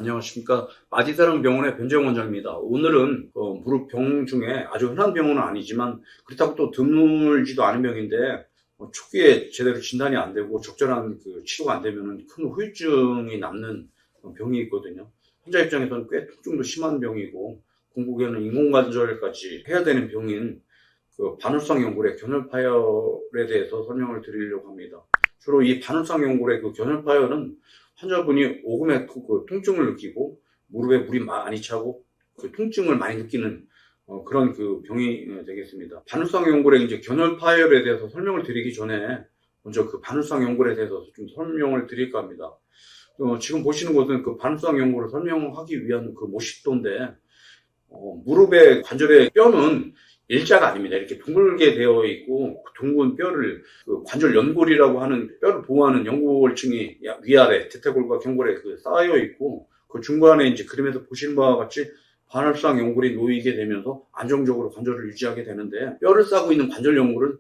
안녕하십니까. 마디사랑 병원의 변재영 원장입니다. 오늘은 무릎 병 중에 아주 흔한 병은 아니지만 그렇다고 또 드물지도 않은 병인데 초기에 제대로 진단이 안 되고 적절한 치료가 안 되면 큰 후유증이 남는 병이 있거든요. 환자 입장에서는 꽤 통증도 심한 병이고 궁극에는 인공관절까지 해야 되는 병인 반월성 연골의 견혈 파열에 대해서 설명을 드리려고 합니다. 주로 이 반월성 연골의 견혈 파열은 환자분이 오금에 통증을 느끼고 무릎에 물이 많이 차고 통증을 많이 느끼는 그런 병이 되겠습니다. 반월성 연골의 이제 견혈 파열에 대해서 설명을 드리기 전에 먼저 반월성 연골에 대해서 좀 설명을 드릴까 합니다. 지금 보시는 것은 반월성 연골을 설명하기 위한 모식도인데 무릎의 관절의 뼈는 일자가 아닙니다. 이렇게 둥글게 되어 있고 둥근 뼈를 관절 연골이라고 하는 뼈를 보호하는 연골층이 위아래 대퇴골과 경골에 쌓여 있고 그 중간에 이제 그림에서 보시는 바와 같이 반월성 연골이 놓이게 되면서 안정적으로 관절을 유지하게 되는데, 뼈를 싸고 있는 관절 연골은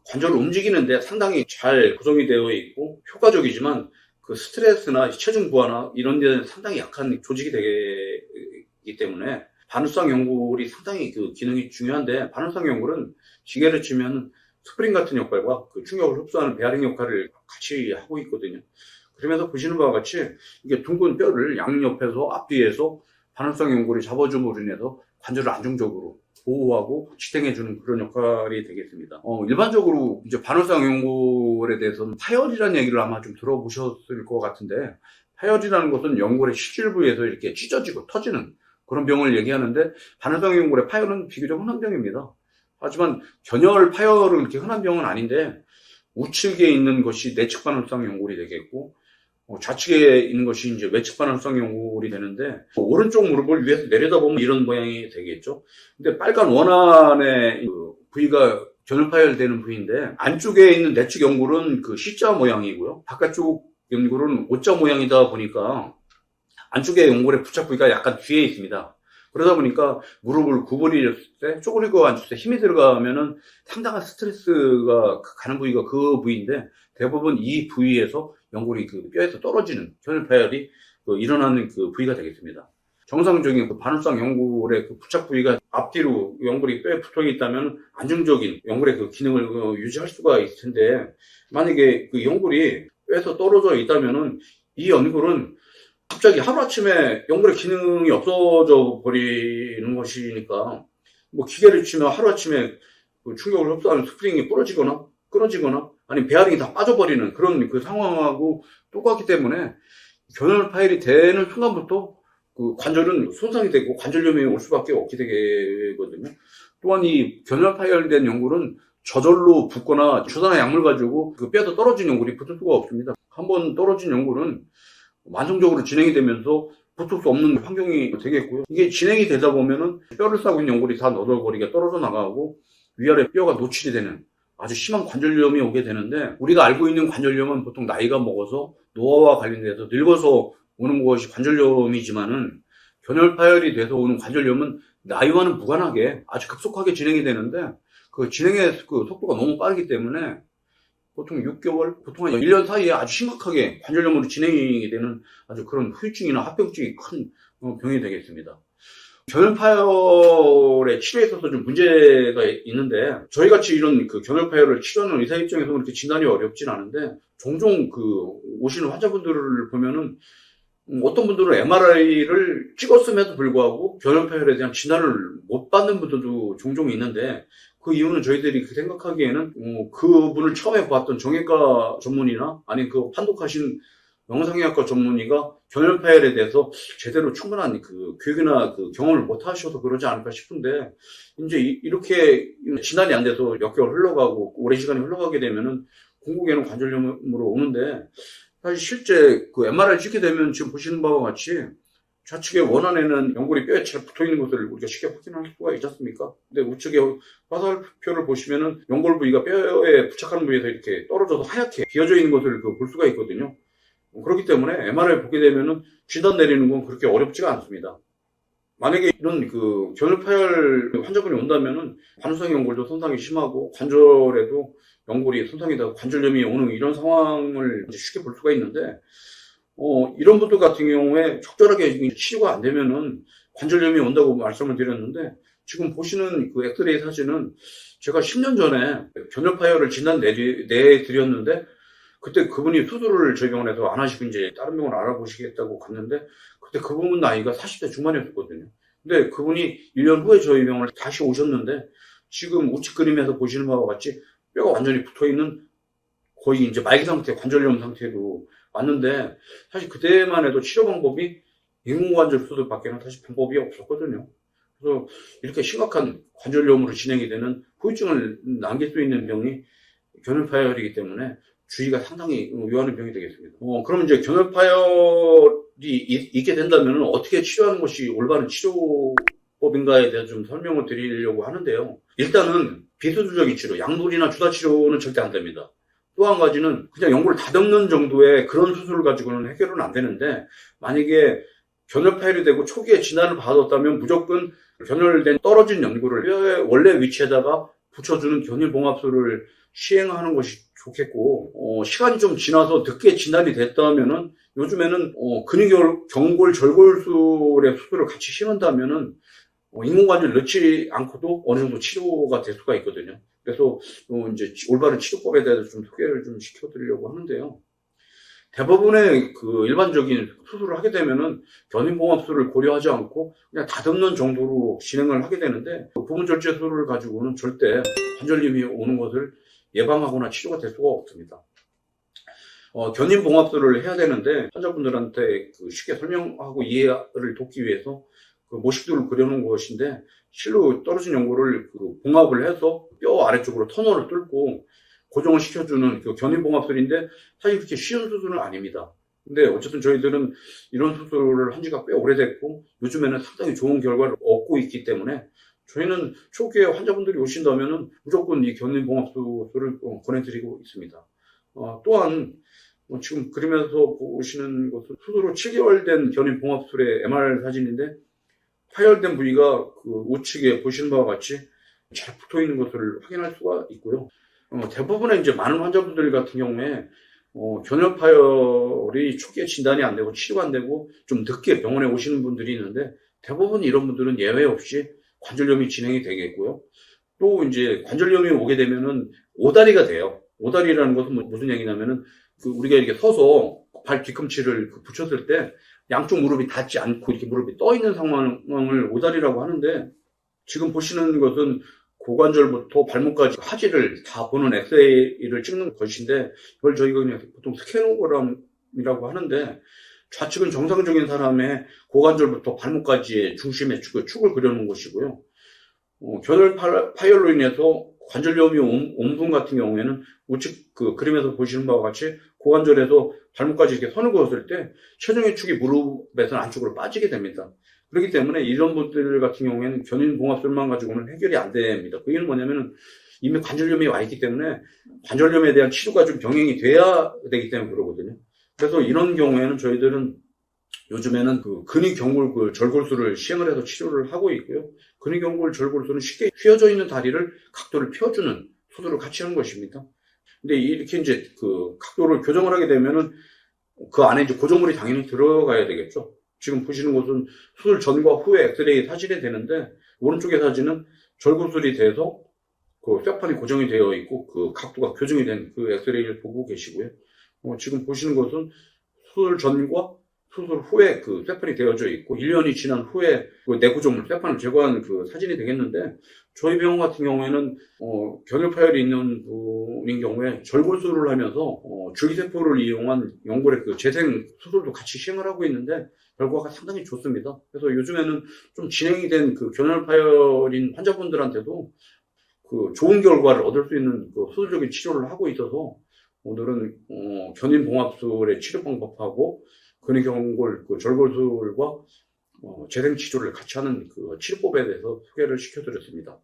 관절을 움직이는데 상당히 잘 구성이 되어 있고 효과적이지만 스트레스나 체중 부하나 이런 데는 상당히 약한 조직이 되기 때문에 반월성 연골이 상당히 기능이 중요한데, 반월성 연골은 기계를 치면 스프링 같은 역할과 충격을 흡수하는 베어링 역할을 같이 하고 있거든요. 그러면서 보시는 바와 같이 이게 둥근 뼈를 양옆에서 앞뒤에서 반월성 연골이 잡아줌으로 인해서 관절을 안정적으로 보호하고 지탱해주는 그런 역할이 되겠습니다. 일반적으로 이제 반월성 연골에 대해서는 파열이라는 얘기를 아마 좀 들어보셨을 것 같은데, 파열이라는 것은 연골의 실질 부위에서 이렇게 찢어지고 터지는 그런 병을 얘기하는데, 반월성 연골의 파열은 비교적 흔한 병입니다. 하지만 견혈 파열은 그렇게 흔한 병은 아닌데, 우측에 있는 것이 내측 반월성 연골이 되겠고 좌측에 있는 것이 이제 외측 반월성 연골이 되는데, 오른쪽 무릎을 위에서 내려다보면 이런 모양이 되겠죠. 근데 빨간 원안의 부위가 견혈 파열되는 부위인데, 안쪽에 있는 내측 연골은 C자 모양이고요, 바깥쪽 연골은 O자 모양이다 보니까 안쪽에 연골의 부착 부위가 약간 뒤에 있습니다. 그러다 보니까 무릎을 구부렸을 때, 쪼그리고 앉을 때 힘이 들어가면은 상당한 스트레스가 가는 부위가 그 부위인데, 대부분 이 부위에서 연골이 뼈에서 떨어지는 견혈 파열이 일어나는 부위가 되겠습니다. 정상적인 반월성 연골의 부착 부위가 앞뒤로 연골이 뼈에 붙어 있다면 안정적인 연골의 기능을 유지할 수가 있을 텐데, 만약에 연골이 뼈에서 떨어져 있다면은 이 연골은 갑자기 하루아침에 연골의 기능이 없어져 버리는 것이니까, 기계를 치면 하루아침에 충격을 흡수하는 스프링이 부러지거나 끊어지거나 아니면 베어링이 다 빠져버리는 그런 상황하고 똑같기 때문에, 견혈 파열이 되는 순간부터 관절은 손상이 되고 관절염이 올 수밖에 없게 되거든요. 또한 이 견혈 파열된 연골은 저절로 붓거나 주사나 약물 가지고 뼈에서 떨어진 연골이 붙을 수가 없습니다. 한번 떨어진 연골은 만성적으로 진행이 되면서 붙을 수 없는 환경이 되겠고요. 이게 진행이 되다 보면은 뼈를 싸고 있는 연골이 다 너덜거리게 떨어져 나가고 위아래 뼈가 노출이 되는 아주 심한 관절염이 오게 되는데, 우리가 알고 있는 관절염은 보통 나이가 먹어서 노화와 관련돼서 늙어서 오는 것이 관절염이지만은, 견혈 파열이 돼서 오는 관절염은 나이와는 무관하게 아주 급속하게 진행이 되는데, 진행의 속도가 너무 빠르기 때문에 보통 6개월, 보통 한 1년 사이에 아주 심각하게 관절염으로 진행이 되는 아주 그런 후유증이나 합병증이 큰 병이 되겠습니다. 견혈 파열의 치료에 있어서 좀 문제가 있는데, 저희같이 이런 견혈 파열을 치료하는 의사 입장에서 그렇게 진단이 어렵진 않은데, 종종 오시는 환자분들을 보면은 어떤 분들은 MRI를 찍었음에도 불구하고 견혈 파열에 대한 진단을 못 받는 분들도 종종 있는데, 그 이유는 저희들이 생각하기에는 그분을 처음에 봤던 정형외과 전문의나 아니면 판독하신 영상의학과 전문의가 견혈 파열에 대해서 제대로 충분한 교육이나 경험을 못 하셔서 그러지 않을까 싶은데, 이제 이렇게 진단이 안 돼서 몇 개월 흘러가고 오랜 시간이 흘러가게 되면은 궁극에는 관절염으로 오는데, 사실 실제 MRI 찍게 되면 지금 보시는 바와 같이 좌측의 원안에는 연골이 뼈에 잘 붙어 있는 것을 우리가 쉽게 확인할 수가 있지 않습니까? 근데 우측의 화살표를 보시면은 연골 부위가 뼈에 부착하는 부위에서 이렇게 떨어져서 하얗게 비어져 있는 것을 볼 수가 있거든요. 그렇기 때문에 MRI 보게 되면은 진단 내리는 건 그렇게 어렵지가 않습니다. 만약에 이런 견혈 파열 환자분이 온다면은 반월성 연골도 손상이 심하고 관절에도 연골이 손상이 되고 관절염이 오는 이런 상황을 쉽게 볼 수가 있는데, 이런 분들 같은 경우에 적절하게 치료가 안 되면은 관절염이 온다고 말씀을 드렸는데, 지금 보시는 그 엑스레이 사진은 제가 10년 전에 견열 파열을 진단 내드렸는데, 그때 그분이 수술을 저희 병원에서 안 하시고 이제 다른 병원 알아보시겠다고 갔는데, 그때 그분 나이가 40대 중반이었거든요. 근데 그분이 1년 후에 저희 병원에 다시 오셨는데, 지금 우측 그림에서 보시는 바와 같이 뼈가 완전히 붙어 있는 거의 이제 말기 상태, 관절염 상태로 왔는데, 사실 그때만 해도 치료 방법이 인공관절 수술밖에는 사실 방법이 없었거든요. 그래서 이렇게 심각한 관절염으로 진행이 되는 후유증을 남길 수 있는 병이 견열파열이기 때문에 주의가 상당히 요하는 병이 되겠습니다. 그럼 이제 견열파열이 있게 된다면 어떻게 치료하는 것이 올바른 치료법인가에 대해서 좀 설명을 드리려고 하는데요. 일단은 비수술적인 치료, 약물이나 주사 치료는 절대 안 됩니다. 또 한 가지는 그냥 연골을 다듬는 정도의 그런 수술을 가지고는 해결은 안 되는데, 만약에 견열파열이 되고 초기에 진단을 받았다면 무조건 견열된 떨어진 연골을 뼈의 원래 위치에다가 붙여주는 견인봉합술을 시행하는 것이 좋겠고, 시간이 좀 지나서 늦게 진단이 됐다면은 요즘에는 근육경골 절골술의 수술을 같이 시행한다면은 인공관절 넣지 않고도 어느 정도 치료가 될 수가 있거든요. 그래서 이제 올바른 치료법에 대해서 좀 소개를 좀 시켜드리려고 하는데요. 대부분의 그 일반적인 수술을 하게 되면은 견인봉합술을 고려하지 않고 그냥 다듬는 정도로 진행을 하게 되는데, 부분절제 수술을 가지고는 절대 관절염이 오는 것을 예방하거나 치료가 될 수가 없습니다. 견인봉합술을 해야 되는데 환자분들한테 쉽게 설명하고 이해를 돕기 위해서 그 모식도를 그려놓은 것인데, 실로 떨어진 연골을 봉합을 해서 뼈 아래쪽으로 터널을 뚫고 고정을 시켜주는 그 견인봉합술인데, 사실 그렇게 쉬운 수술은 아닙니다. 근데 어쨌든 저희들은 이런 수술을 한 지가 꽤 오래됐고 요즘에는 상당히 좋은 결과를 얻고 있기 때문에 저희는 초기에 환자분들이 오신다면은 무조건 이 견인봉합술을 권해드리고 있습니다. 또한 지금 그림에서 보시는 것은 수술 후 7개월 된 견인봉합술의 MR 사진인데, 파열된 부위가 그 우측에 보시는 바와 같이 잘 붙어 있는 것을 확인할 수가 있고요. 대부분의 이제 많은 환자분들 같은 경우에 견열파열이 초기에 진단이 안 되고 치료가 안 되고 좀 늦게 병원에 오시는 분들이 있는데, 대부분 이런 분들은 예외 없이 관절염이 진행이 되겠고요. 또 이제 관절염이 오게 되면은 오다리가 돼요. 오다리라는 것은 무슨 얘기냐면은 우리가 이렇게 서서 발 뒤꿈치를 붙였을 때 양쪽 무릎이 닿지 않고 이렇게 무릎이 떠 있는 상황을 오다리라고 하는데, 지금 보시는 것은 고관절부터 발목까지 화질을 다 보는 엑스레이를 찍는 것인데, 이걸 저희가 그냥 보통 스캐노그램이라고 하는데, 좌측은 정상적인 사람의 고관절부터 발목까지의 중심의 축을 그려놓은 것이고요. 견열 파열로 인해서 관절염이 온 분 같은 경우에는 우측 그 그림에서 보시는 바와 같이 고관절에서 발목까지 이렇게 선을 그었을 때 체중의 축이 무릎에서 안쪽으로 빠지게 됩니다. 그렇기 때문에 이런 분들 같은 경우에는 견인봉합술만 가지고는 해결이 안 됩니다. 그 이유는 뭐냐면은 이미 관절염이 와 있기 때문에 관절염에 대한 치료가 좀 병행이 돼야 되기 때문에 그러거든요. 그래서 이런 경우에는 저희들은 요즘에는 그 근위경골 절골술을 시행을 해서 치료를 하고 있고요. 근위경골 절골술은 쉽게 휘어져 있는 다리를 각도를 펴주는 수술을 같이 하는 것입니다. 근데 이렇게 이제 그 각도를 교정을 하게 되면은 그 안에 이제 고정물이 당연히 들어가야 되겠죠. 지금 보시는 것은 수술 전과 후에 엑스레이 사진이 되는데, 오른쪽의 사진은 절골술이 돼서 그 쇠판이 고정이 되어 있고 그 각도가 교정이 된 그 엑스레이를 보고 계시고요. 지금 보시는 것은 수술 전과 수술 후에 그 쇠판이 되어져 있고 1년이 지난 후에 그 내구조물 쇠판을 제거한 그 사진이 되겠는데, 저희 병원 같은 경우에는 견열파열이 있는 분인 경우에 절골술을 하면서 줄기세포를 이용한 연골의 그 재생 수술도 같이 시행을 하고 있는데 결과가 상당히 좋습니다. 그래서 요즘에는 좀 진행이 된 그 견열파열인 환자분들한테도 그 좋은 결과를 얻을 수 있는 그 수술적인 치료를 하고 있어서, 오늘은 견인봉합술의 치료 방법하고 근위경골 그 절골술과 재생 치료를 같이 하는 그 치료법에 대해서 소개를 시켜드렸습니다.